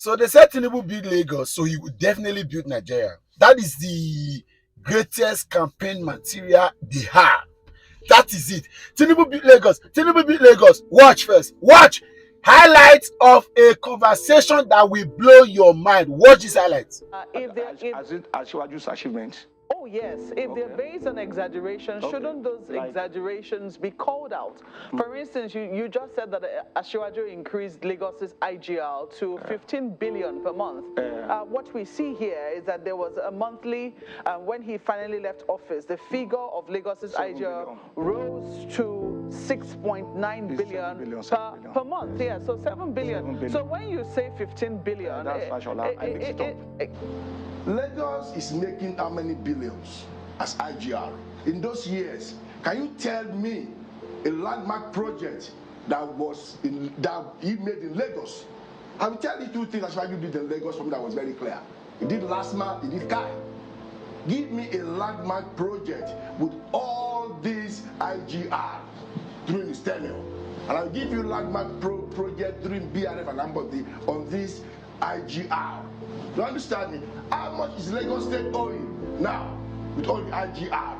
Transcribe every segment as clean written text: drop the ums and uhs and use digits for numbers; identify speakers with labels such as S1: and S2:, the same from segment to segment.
S1: So they said Tinubu built Lagos, so he would definitely build Nigeria. That is the greatest campaign material they have. That is it. Tinubu built Lagos. Tinubu built Lagos. Watch first. Watch. Highlights of a conversation that will blow your mind. Watch this highlights.
S2: Asiwaju's achievement.
S3: Oh yes, if they're based on exaggeration, shouldn't those exaggerations be called out? For instance, you just said that Asiwaju increased Lagos's IGR to 15 billion per month. What we see here is that there was a monthly, when he finally left office, the figure of Lagos's IGR rose to 6.9 billion per month. Yeah, so 7 billion. So when you say 15 billion,
S4: Lagos is making how many billions as IGR? In those years, can you tell me a landmark project that he made in Lagos? I will tell you two things that's why you did in Lagos for me that was very clear. He did Lasma, he did Kai. Give me a landmark project with all these IGR during his tenure. And I'll give you landmark project during BRF and Ambody on this IGR. You understand me? How much is Lagos State owing now with all the IGR?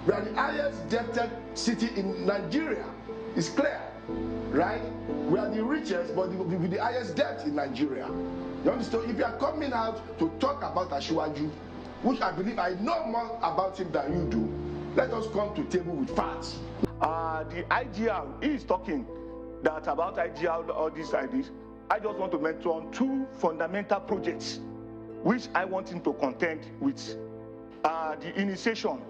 S4: We are the highest debted city in Nigeria. It's clear, right? We are the richest, but with the highest debt in Nigeria. You understand? If you are coming out to talk about Asiwaju, which I believe I know more about him than you do, let us come to table with facts.
S2: The IGR, he is talking that about IGR, all these ideas. I just want to mention two fundamental projects which I want him to contend with. The initiation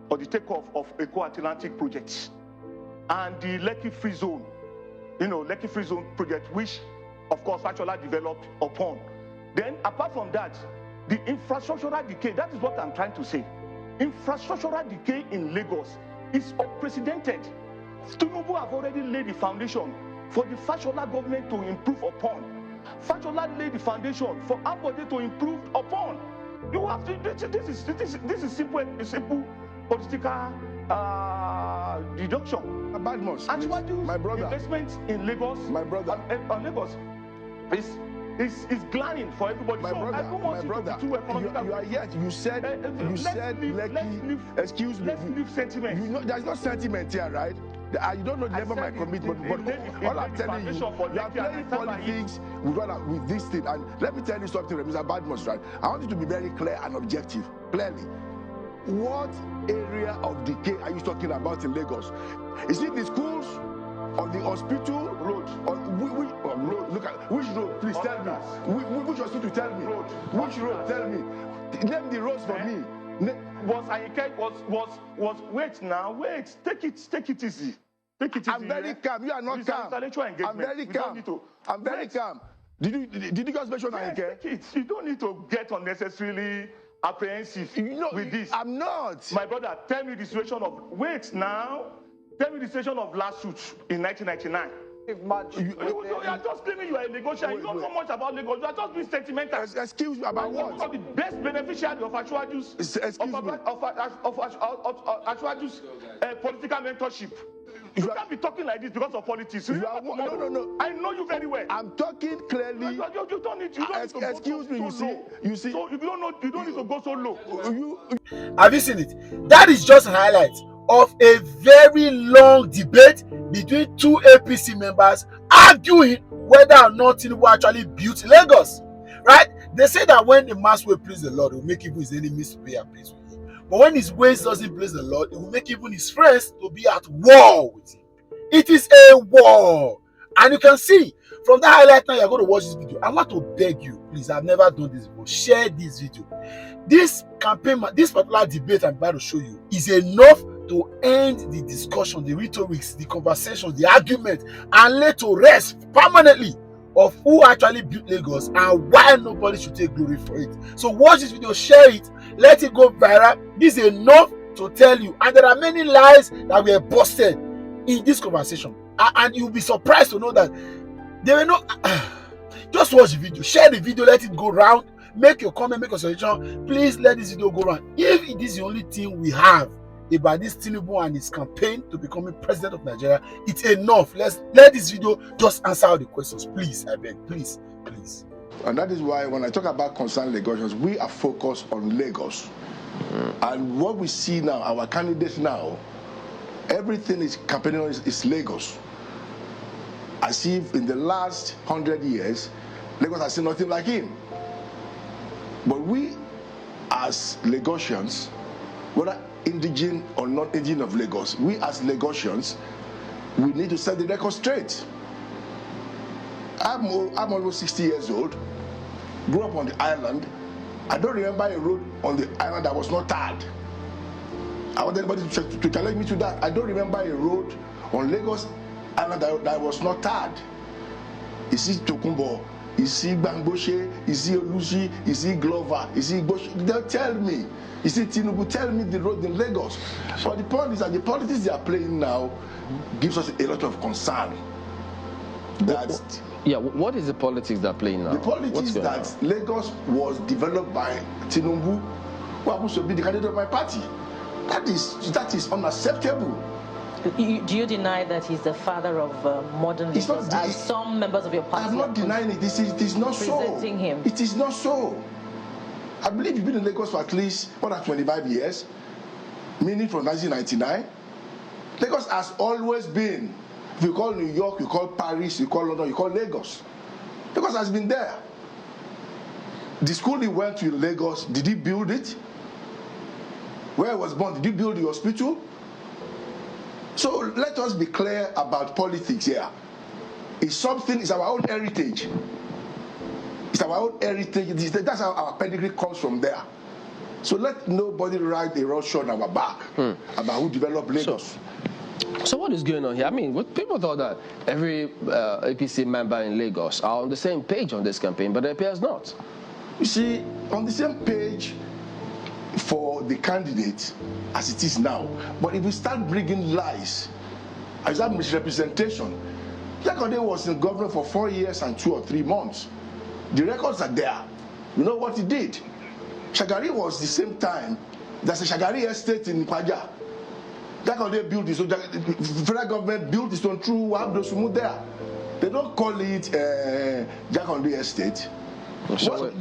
S2: or the takeoff of Eco-Atlantic projects and the Lekki Free Zone, Lekki Free Zone project, which of course Fashola developed upon. Then apart from that, the infrastructural decay, that is what I'm trying to say. Infrastructural decay in Lagos is unprecedented. Tinubu have already laid the foundation for the Fashola government to improve upon. Fashola laid the foundation for Ambody to improve upon. You have to. This is simple political deduction.
S4: My brother.
S2: Investment in Lagos.
S4: My brother.
S2: On Lagos is glaring for everybody.
S4: My brother. You are yet. You said Lekki. Excuse me.
S2: Let's leave sentiment.
S4: You know, there's no sentiment here, right? You don't know the level of my commitment, but all I'm telling you, you are playing politics with this thing. And let me tell you something, Mr. Badmus, right? I want you to be very clear and objective, clearly. What area of decay are you talking about in Lagos? Is it the schools, or the hospital road, or road? Look at which road? Please tell me. Which hospital? Tell me.
S2: Road.
S4: Which road? Tell me. Name the roads for me.
S2: Wait now, wait. Take it easy.
S4: I'm very calm. You are not calm. I'm very calm. I'm very calm. Did you just mention Ayike?
S2: Take it. You don't need to get unnecessarily apprehensive with this.
S4: I'm not.
S2: My brother, tell me the situation of last suit in 1999. You are just claiming you are a negotiator. You don't know much about Lagos. You are just being sentimental.
S4: Excuse me, about what?
S2: One of the best beneficiaries of Asiwaju's political mentorship. You can't be talking like this because of politics.
S4: No.
S2: I know you very well.
S4: I'm talking clearly.
S2: You don't need to
S4: excuse me. You see.
S2: So you don't need to go so low.
S1: Have you seen it? That is just an highlight of a very long debate between two APC members arguing whether or not Tinubu actually built Lagos. Right? They say that when the mass will please the Lord, it will make even his enemies to pay a peace with him. But when his ways doesn't please the Lord, it will make even his friends to be at war with him. It is a war. And you can see from that highlight now, you're going to watch this video. I want to beg you, please, I've never done this before, share this video. This campaign, this particular debate I'm about to show you is enough to end the discussion, the rhetorics, the conversations, the argument, and lay to rest permanently of who actually built Lagos and why nobody should take glory for it. So watch this video, share it, let it go viral. This is enough to tell you. And there are many lies that were busted in this conversation. And you'll be surprised to know that there were no... Just watch the video, share the video, let it go round, make your comment, make your suggestion. Please let this video go round. If it is the only thing we have about this Tinubu and his campaign to becoming president of Nigeria, it's enough. Let this video just answer all the questions. Please, I beg. Please.
S4: And that is why when I talk about concerned Lagosians, we are focused on Lagos. And what we see now, our candidates now, everything is campaigning on is Lagos. As if in the last 100 years, Lagos has seen nothing like him. But we, as Lagosians, whether indigenous or not indigenous of Lagos, we as Lagosians, we need to set the record straight. I'm almost 60 years old, grew up on the island. I don't remember a road on the island that was not tarred. I want anybody to challenge me to that. I don't remember a road on Lagos Island that was not tarred. Is it Tokumbo? Is it Bangboshe? Is it Olushi? Is it Glover? Is it Bosh? They'll tell me. Is it Tinubu? Tell me the road in Lagos. But the point is that the politics they are playing now gives us a lot of concern.
S5: What is the politics they're playing now?
S4: The politics that Lagos was developed by Tinubu, who happens to be the candidate of my party. That is unacceptable.
S6: Do you deny that he's the father of modern Lagos, as some members of your party?
S4: I'm not denying it. It is not so.
S6: Presenting him.
S4: It is not so. I believe you've been in Lagos for at least more than 25 years, meaning from 1999. Lagos has always been. If you call New York, you call Paris, you call London, you call Lagos. Lagos has been there. The school he went to in Lagos, did he build it? Where he was born, did he build the hospital? So let us be clear about politics here. It's our own heritage. It's our own heritage. That's how our pedigree comes from there. So let nobody ride a roughshod on our back about who developed Lagos.
S5: So what is going on here? I mean, people thought that every APC member in Lagos are on the same page on this campaign, but it appears not.
S4: You see, on the same page for the candidate as it is now. But if we start bringing lies, as that misrepresentation, Jakande was in government for 4 years and 2 or 3 months. The records are there. You know what he did? Shagari was the same time. There's a Shagari estate in Kwaja. Jakande built his own, the federal government built his own through Abdosumu there. They don't call it Jakande estate.
S5: So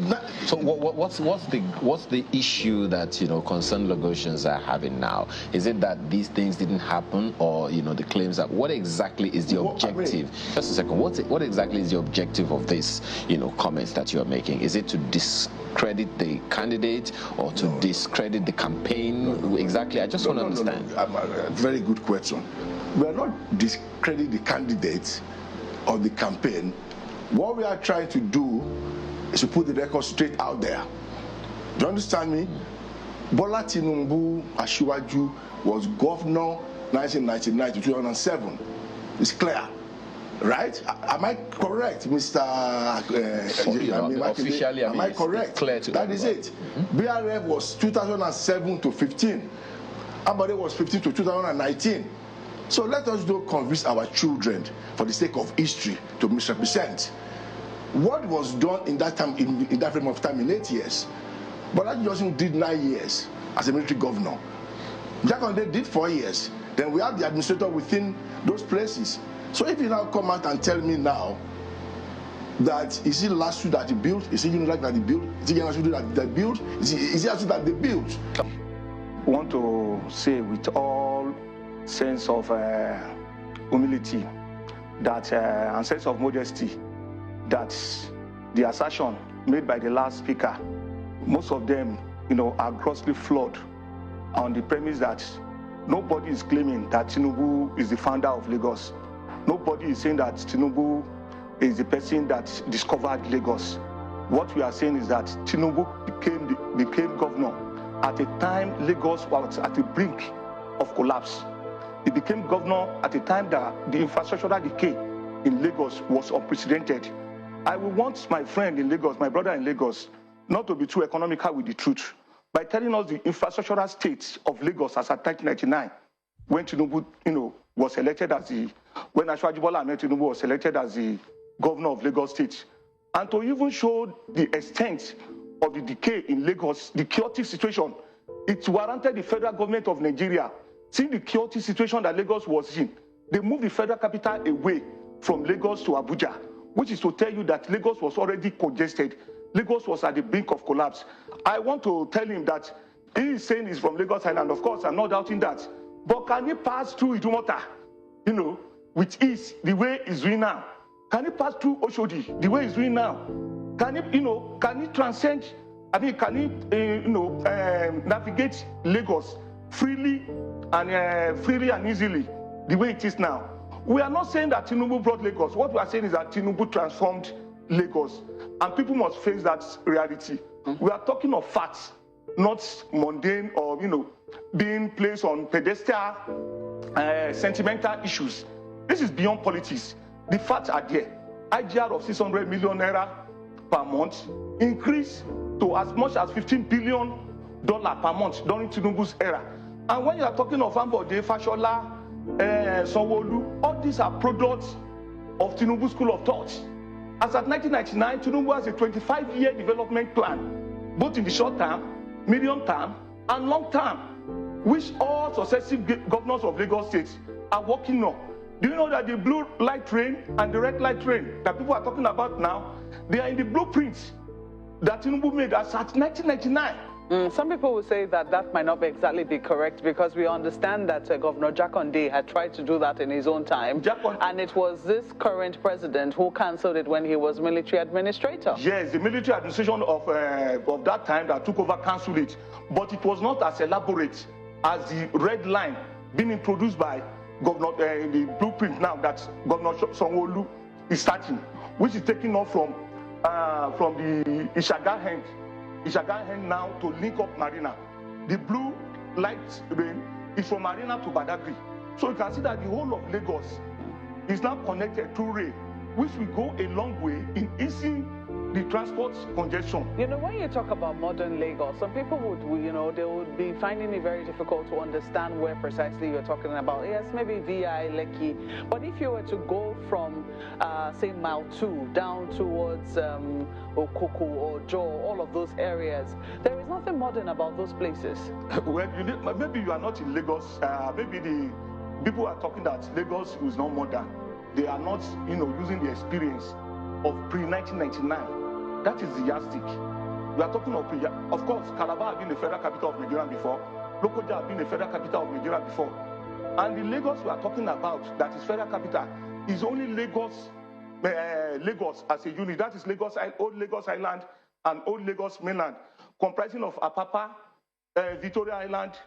S5: what's the issue that concerned Lagosians are having now? Is it that these things didn't happen, or the claims that what exactly is the objective? Just a second. What exactly is the objective of this comments that you are making? Is it to discredit the candidate or to discredit the campaign? No. Exactly. I just want to understand.
S4: No. Very good question. We are not discrediting the candidate or the campaign. What we are trying to do is to put the record straight out there. Do you understand me? Bola Tinubu Asiwaju was governor 1999 to 2007. It's clear, right? Am I correct, Mr.
S5: Officially,
S4: am I correct?
S5: Clear to
S4: that is it. BRF was 2007 to 15. Ambode was 15 to 2019. So let us don't convince our children for the sake of history to misrepresent. What was done in that time, in that frame of time, in 8 years? Bola Johnson did 9 years as a military governor. Jakande did 4 years. Then we have the administrator within those places. So if you now come out and tell me now that is it last that he built, is it Unilag that he built, is it General that they built, is it actually that they built?
S2: I want to say with all sense of humility that and sense of modesty, that the assertion made by the last speaker, most of them, are grossly flawed on the premise that nobody is claiming that Tinubu is the founder of Lagos. Nobody is saying that Tinubu is the person that discovered Lagos. What we are saying is that Tinubu became governor at a time Lagos was at the brink of collapse. He became governor at a time that the infrastructural decay in Lagos was unprecedented. I will want my friend in Lagos, my brother in Lagos, not to be too economical with the truth by telling us the infrastructural state of Lagos as at 1999, when Tinubu, was elected as when Asiwaju Bola Ahmed Tinubu was elected as the governor of Lagos State, and to even show the extent of the decay in Lagos, the chaotic situation. It warranted the federal government of Nigeria, seeing the chaotic situation that Lagos was in. They moved the federal capital away from Lagos to Abuja, which is to tell you that Lagos was already congested. Lagos was at the brink of collapse. I want to tell him that he is saying he's from Lagos Island. Of course, I'm not doubting that. But can he pass through Idumota, with ease, the way he's doing now? Can he pass through Oshodi, the way he's doing now? Can he, can he transcend? Can he, navigate Lagos freely and easily, the way it is now? We are not saying that Tinubu brought Lagos. What we are saying is that Tinubu transformed Lagos, and people must face that reality. We are talking of facts, not mundane or being placed on pedestal, sentimental issues. This is beyond politics. The facts are there. IGR of 600 million naira per month increased to as much as $15 billion per month during Tinubu's era. And when you are talking of Ambode, Fashola, Sanwo-Olu, all these are products of Tinubu's school of thought. As at 1999, Tinubu has a 25-year development plan, both in the short term, medium term, and long term, which all successive governors of Lagos State are working on. Do you know that the blue light train and the red light train that people are talking about now, they are in the blueprints that Tinubu made as at 1999?
S3: Some people will say that that might not be exactly be correct, because we understand that Governor Jakonde had tried to do that in his own time, and it was this current president who cancelled it when he was military administrator.
S2: Yes, the military administration of that time that took over cancelled it, but it was not as elaborate as the red line being introduced by Governor in the blueprint now that Governor Sanwo-Olu is starting, which is taking off from the Ishaga end now to link up Marina. The blue light rain is from Marina to Badagry. So you can see that the whole of Lagos is now connected through rail, which will go a long way in easing the transport congestion.
S3: When you talk about modern Lagos, some people would, they would be finding it very difficult to understand where precisely you're talking about. Yes, maybe VI, Lekki. But if you were to go from, say, Mile 2 down towards Okoko or Jo, all of those areas, there is nothing modern about those places.
S2: Well, maybe you are not in Lagos. Maybe the people are talking that Lagos is not modern. They are not, using the experience of pre-1999. That is the yardstick. We are talking of course, Calabar had been the federal capital of Nigeria before. Lokoja had been the federal capital of Nigeria before. And the Lagos we are talking about, that is federal capital, is only Lagos as a unit. That is Old Lagos Island and Old Lagos Mainland, comprising of Apapa, Victoria Island,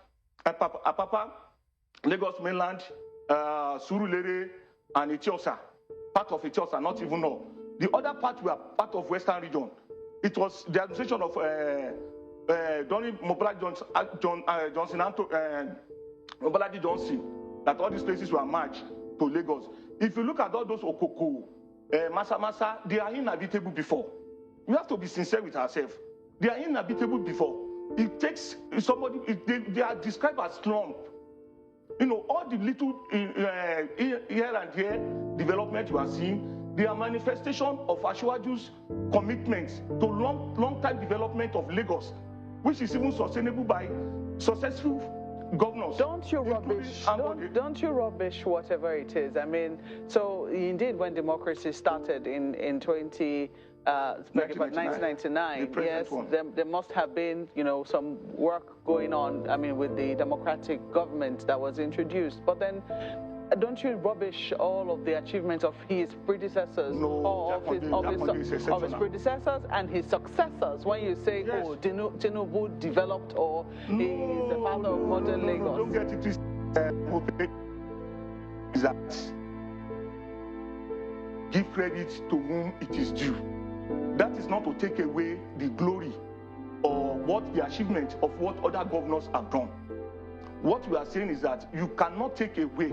S2: Apapa, Lagos Mainland, Surulere, and Etiosa. Part of Etiosa, not even all. The other part were part of Western region. It was the administration of Donny Mobolaji Johnson that all these places were merged to Lagos. If you look at all those Okoko, Masa, they are inhabitable before. We have to be sincere with ourselves. They are inhabitable before. It takes somebody, they are described as slum. All the little here and here development you are seeing, they are manifestation of Asiwaju's commitment to long-term development of Lagos, which is even sustainable by successful governors.
S3: Don't you rubbish whatever it is. I mean, so indeed, when democracy started in 1999, yes, there must have been, some work going on, with the democratic government that was introduced. But then, don't you rubbish all of the achievements of his predecessors, of his predecessors and his successors, when you say, yes, Tinubu developed, or he is the father of modern Lagos?
S2: Don't get it twisted. Give credit to whom it is due. That is not to take away the glory or the achievement of what other governors have done. What we are saying is that you cannot take away,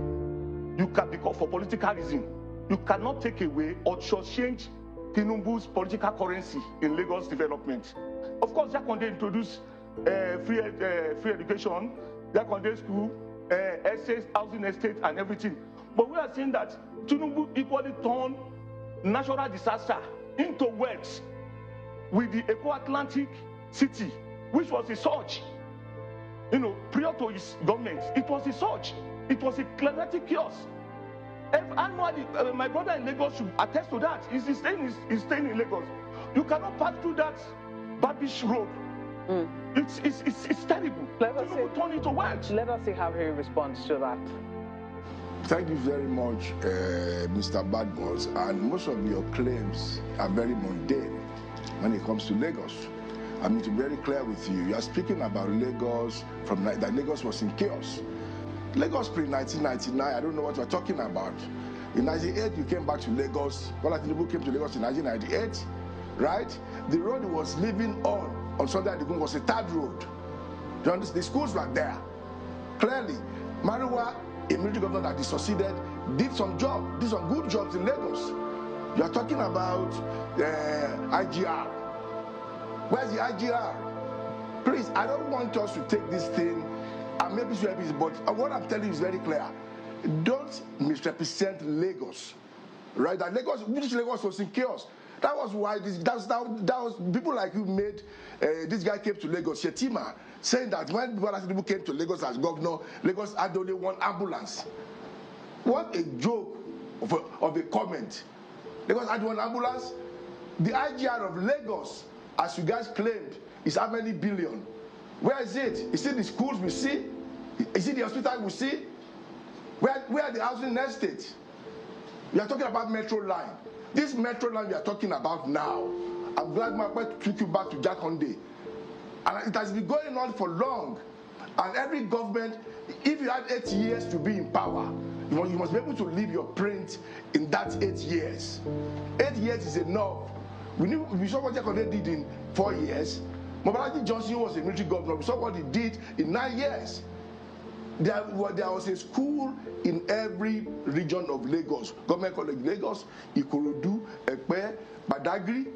S2: because for political reason, you cannot take away or change Tinubu's political currency in Lagos development. Of course, Jakonde introduced free education, Jakonde school, estates, housing estate, and everything. But we are saying that Tinubu equally turned natural disaster into wealth with the Eco-Atlantic city, which was a surge. Prior to his government, it was a surge. It was a climatic chaos. Annually, my brother in Lagos should attest to that. He's staying in Lagos. You cannot pass through that Babish road. It's terrible. Tinubu turn it to words.
S3: Let us see how he responds to that.
S4: Thank you very much, Mr. Badmos. And most of your claims are very mundane when it comes to Lagos. I mean, to be very clear with you, you are speaking about Lagos that Lagos was in chaos. Lagos pre-1999, I don't know what you're talking about. In 1998, you came back to Lagos. Bola Tinubu came to Lagos in 1998, right? The road he was living on Sunday Adigun was a third road. Do you understand? The schools were there. Clearly, Mariwa, a military governor that he succeeded, did some good jobs in Lagos. You are talking about IGR. Where's the IGR? Please, I don't want us to take this thing and maybe it's but what I'm telling you is very clear. Don't misrepresent Lagos, right? That British Lagos was in chaos. That was why that was people like you made this guy came to Lagos, Shetima, saying that when people came to Lagos as governor, Lagos had only one ambulance. What a joke of a comment. Lagos had one ambulance. The IGR of Lagos, as you guys claimed, is how many billion? Where is it? Is it the schools we see? Is it the hospital we see? Where are the housing estates? We are talking about Metro Line. This Metro Line we are talking about now, I'm glad my wife took you back to Jakonde. And it has been going on for long. And every government, if you had 8 years to be in power, you must be able to leave your print in that 8 years. 8 years is enough. We saw what Jakonde did in 4 years. Mobalaji Johnson was a military governor. We saw what he did in 9 years. There was a school in every region of Lagos. Government College Lagos, Ikorodu, Ekpe, Badagry.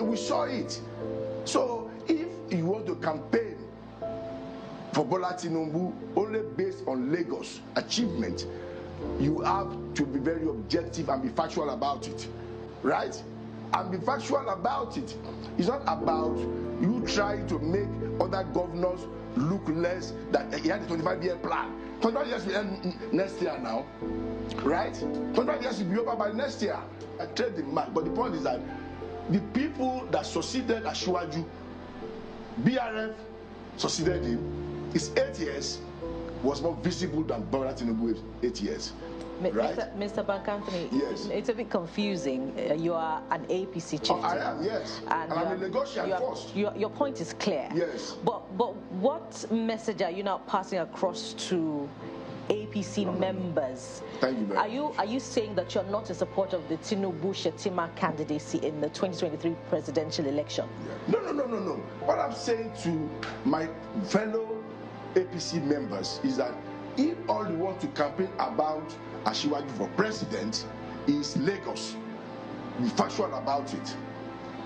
S4: We saw it. So if you want to campaign for Bola Tinubu only based on Lagos achievement, you have to be very objective and be factual about it, right? And be factual about it. It's not about you trying to make other governors look less than he had a 25-year plan. 25 years will end next year now, right? 25 years will be over by next year. I trade the man, but the point is that the people that succeeded Asiwaju, BRF succeeded him, his 8 years was more visible than Bola Tinubu's 8 years. Right?
S6: Mr. Bank-Anthony,
S4: yes.
S6: It's a bit confusing. You are an APC chieftain.
S4: Oh, I am, yes. And I'm a negotiator first.
S6: Your point is clear.
S4: Yes.
S6: But what message are you now passing across to APC members?
S4: Thank you very much.
S6: Are you saying that you're not in support of the Tinubu Shetima candidacy in the 2023 presidential election?
S4: No. What I'm saying to my fellow APC members is that if all you want to campaign about Asiwaju for president is Lagos, be factual about it.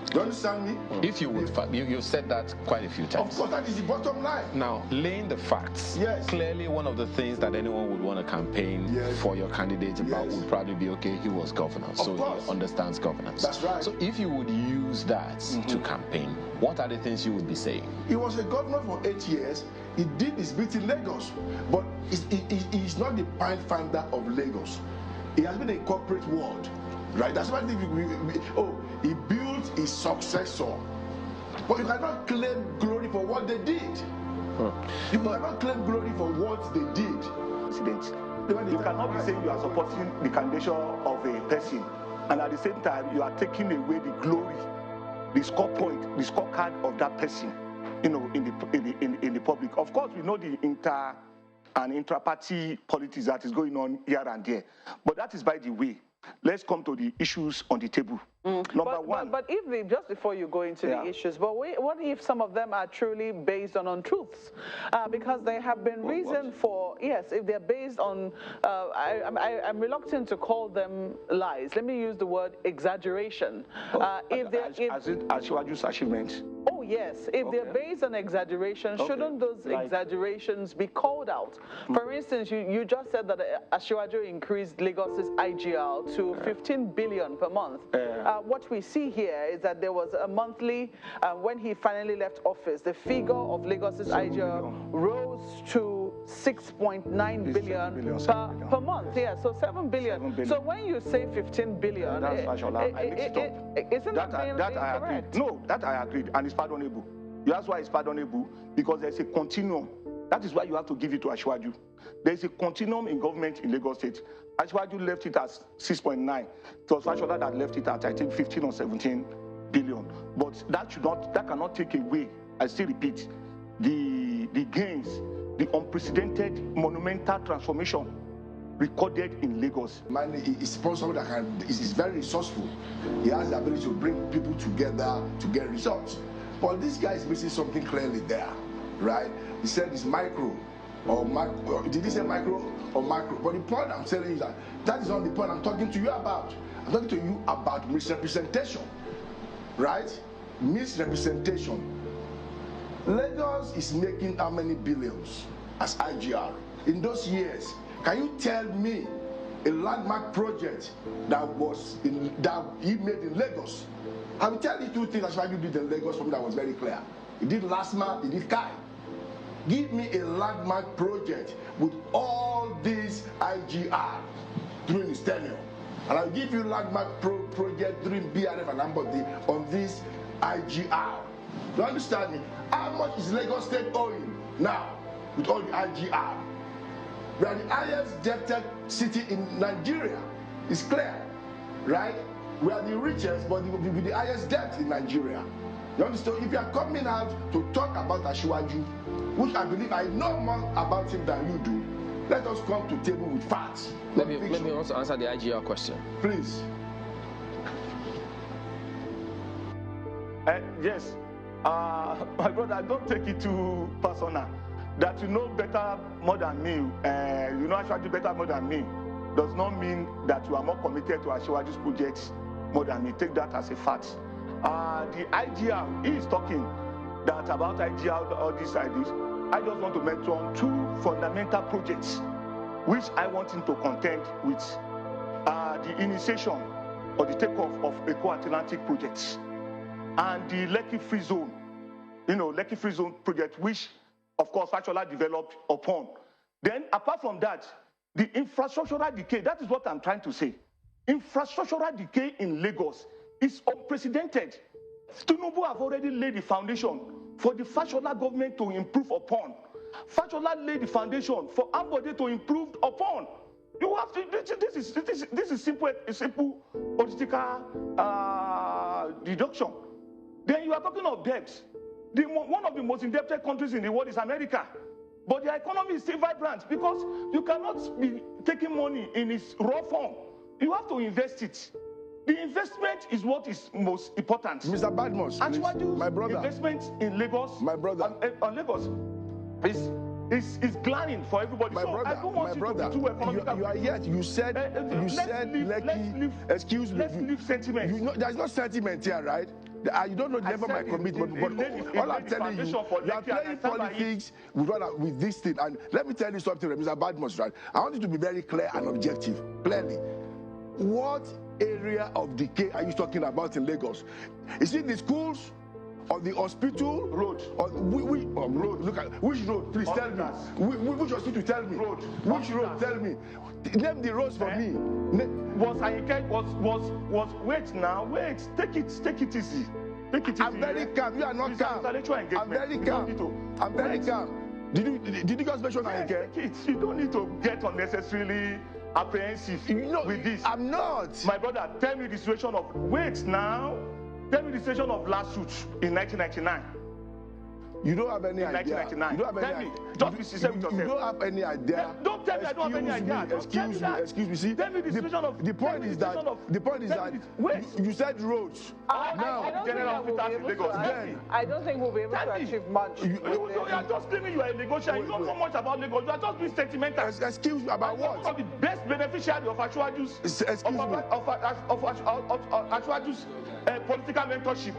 S4: Do you understand me?
S5: If you would, you said that quite a few times.
S4: Of course, that is the bottom line.
S5: Now, laying the facts.
S4: Yes.
S5: Clearly, one of the things that anyone would want to campaign for your candidate about would probably be, okay, he was governor, so he understands governance.
S4: That's right.
S5: So if you would use that to campaign, what are the things you would be saying?
S4: He was a governor for 8 years. He did his bit in Lagos, but he's not the finder of Lagos. He has been a corporate world, right? That's why he built his successor. But you cannot claim glory for what they did. You cannot claim glory for what they did.
S2: You cannot be saying you are supporting the candidature of a person, and at the same time you are taking away the glory, the scorecard of that person, in the public. Of course, we know the intra-party politics that is going on here and there, but that is by the way. Let's come to the issues on the table. Number one.
S3: But if just before you go into the issues, but what if some of them are truly based on untruths? Because there have been reason for, yes, if they're based on, I'm reluctant to call them lies. Let me use the word exaggeration.
S2: Asiwaju's achievements.
S3: Oh, yes. If they're based on exaggeration, shouldn't those exaggerations be called out? For instance, you just said that Asiwaju increased Lagos's IGL to 15 billion per month. What we see here is that there was a monthly, when he finally left office, the figure of Lagos's IGL rose to 6.9 billion per month. Yeah, so 7 billion.
S2: 7 billion.
S3: So when you say 15 billion,
S2: that's Fashola. I mixed it up.
S3: Isn't that being
S2: I
S3: incorrect?
S2: agreed. No, that I agreed, and it's pardonable. That's why it's pardonable, because there's a continuum. That is why you have to give it to Ashwaju. There's a continuum in government in Lagos State. Ashwaju left it at 6.9. It was Fashola that left it at, I think, 15 or 17 billion. But that cannot take away, I still repeat, the gains, the unprecedented monumental transformation recorded in Lagos.
S4: Man is someone that is very resourceful. He has the ability to bring people together to get results. But this guy is missing something clearly there, right? He said it's micro or macro. Did he say micro or macro? But the point I'm telling you is that is not the point I'm talking to you about. I'm talking to you about misrepresentation, right? Misrepresentation. Lagos is making how many billions as IGR in those years? Can you tell me a landmark project that he made in Lagos? I will tell you two things that's why you did in Lagos for me that was very clear. He did LASMA, he did Kai. Give me a landmark project with all these IGR during his tenure. And I'll give you landmark project during BRF and Ambody on this IGR. You understand me? How much is Lagos State owing now with all the IGR? We are the highest debted city in Nigeria. It's clear, right? We are the richest, but with the highest debt in Nigeria. You understand? If you are coming out to talk about Ashwaju, which I believe I know more about him than you do, let us come to table with facts.
S7: Let me also answer the IGR question.
S4: Please.
S2: Yes. My brother, don't take it too personal. That you know better more than me, you know Ashwaju better more than me, does not mean that you are more committed to Ashwaju's projects more than me. Take that as a fact. The IGR, he is talking that about IGR, all these ideas. I just want to mention two fundamental projects which I want him to contend with. The initiation or the takeoff of Eco-Atlantic projects and the Lekki Free Zone, Lekki Free Zone project, which of course Fashola developed upon. Then apart from that, the infrastructural decay, that is what I'm trying to say. Infrastructural decay in Lagos is unprecedented. Tinubu have already laid the foundation for the Fashola government to improve upon. Fashola laid the foundation for Ambody to improve upon. You have to. This is simple political deduction. Then you are talking of debts. One of the most indebted countries in the world is America, but their economy is still vibrant because you cannot be taking money in its raw form. You have to invest it. The investment is what is most important.
S4: Mr. Badmus, my brother.
S2: Investment in Lagos,
S4: my brother,
S2: on Lagos is glaring for everybody.
S4: My brother,
S2: I don't want you to be too economical.
S4: You are yet. You said Lekki. Excuse me.
S2: Let's leave sentiment.
S4: There's no sentiment here, right? You don't know the level of my commitment, but all I'm telling you, you are playing politics with this thing. And let me tell you something, Mr. Badmus, right? I want you to be very clear and objective, clearly. What area of decay are you talking about in Lagos? Is it the schools or the hospital?
S2: Road.
S4: Or road. Look at which road, please tell me. Which hospital, tell me.
S2: Road.
S4: Which road, tell me. Name the roads for me. Wait
S2: now, wait. Take it easy. Take it easy.
S4: I'm very calm. You are not calm. I'm very calm. I'm very calm. Did you guys mention Ayike?
S2: You don't need to get unnecessarily apprehensive with this.
S4: I'm not.
S2: My brother, tell me the situation of Tell me the situation of lawsuits in 1999.
S4: You don't have any idea.
S2: 1999.
S4: You don't have any idea.
S2: Just be sincere with yourself.
S4: You don't have any idea.
S2: Don't tell me I don't have any idea.
S4: Excuse me. See,
S2: tell me the situation of.
S4: The point is that you said roads.
S3: I don't think we'll be able to achieve much.
S2: You are just claiming you are a negotiator. You don't know much about Lagos. You are just being sentimental.
S4: Excuse me, about what?
S2: One of the best beneficiaries of Ashwaju's political mentorship.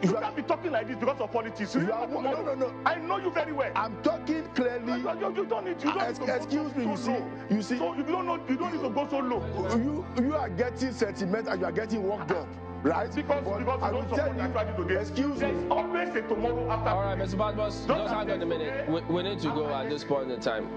S2: You can't be talking like this because of politics.
S4: No.
S2: I know you very well.
S4: I'm talking clearly.
S2: You don't need to.
S4: Excuse me. You see.
S2: So you don't need to go so low.
S4: You are getting sentiment and you are getting worked up. right?
S2: Because
S4: but
S2: you
S4: I will
S2: don't
S4: tell
S2: support
S4: you,
S2: actually today.
S4: excuse me.
S2: There's always a tomorrow after.
S7: All right, Mr. Badmus, just hang on a minute. We need to go at this point in time.